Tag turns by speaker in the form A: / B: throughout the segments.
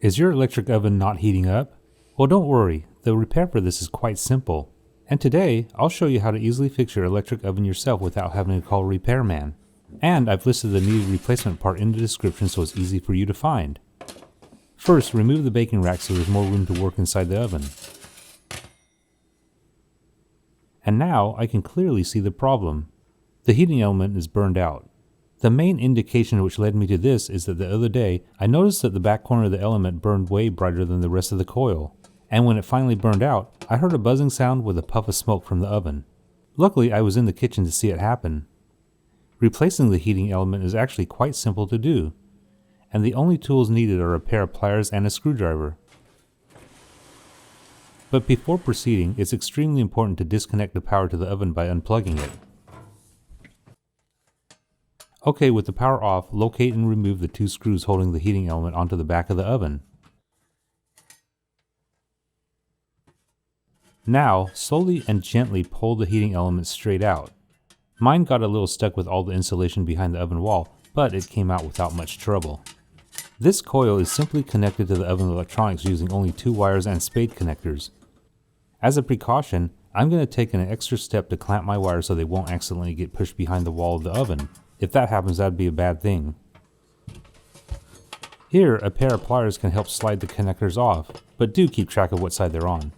A: Is your electric oven not heating up? Well, don't worry, the repair for this is quite simple. And today, I'll show you how to easily fix your electric oven yourself without having to call a repairman. And I've listed the needed replacement part in the description so it's easy for you to find. First, remove the baking rack so there's more room to work inside the oven. And now I can clearly see the problem. The heating element is burned out. The main indication which led me to this is that the other day I noticed that the back corner of the element burned way brighter than the rest of the coil. And when it finally burned out, I heard a buzzing sound with a puff of smoke from the oven. Luckily, I was in the kitchen to see it happen. Replacing the heating element is actually quite simple to do, and the only tools needed are a pair of pliers and a screwdriver. But before proceeding, it's extremely important to disconnect the power to the oven by unplugging it. Okay, with the power off, locate and remove the two screws holding the heating element onto the back of the oven. Now, slowly and gently pull the heating element straight out. Mine got a little stuck with all the insulation behind the oven wall, but it came out without much trouble. This coil is simply connected to the oven electronics using only 2 wires and spade connectors. As a precaution, I'm going to take an extra step to clamp my wires so they won't accidentally get pushed behind the wall of the oven. If that happens, that'd be a bad thing. Here, a pair of pliers can help slide the connectors off, but do keep track of what side they're on.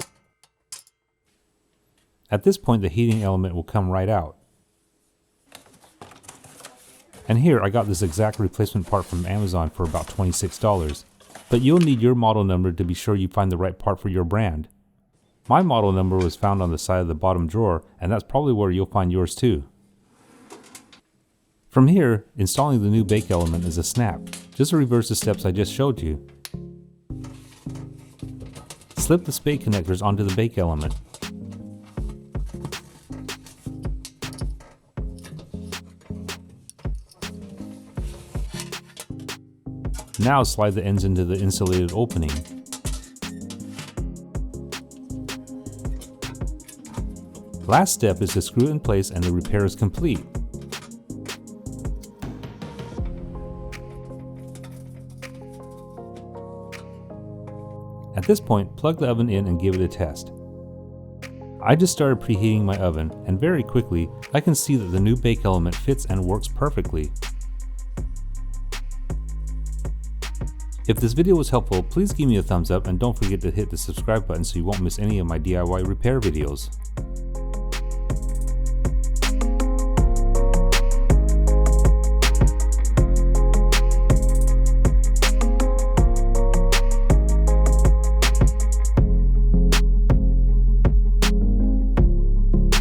A: At this point, the heating element will come right out. And here, I got this exact replacement part from Amazon for about $26. But you'll need your model number to be sure you find the right part for your brand. My model number was found on the side of the bottom drawer, and that's probably where you'll find yours too. From here, installing the new bake element is a snap. Just reverse the steps I just showed you. Slip the spade connectors onto the bake element. Now slide the ends into the insulated opening. Last step is to screw it in place and the repair is complete. At this point, plug the oven in and give it a test. I just started preheating my oven, and very quickly, I can see that the new bake element fits and works perfectly. If this video was helpful, please give me a thumbs up and don't forget to hit the subscribe button so you won't miss any of my DIY repair videos.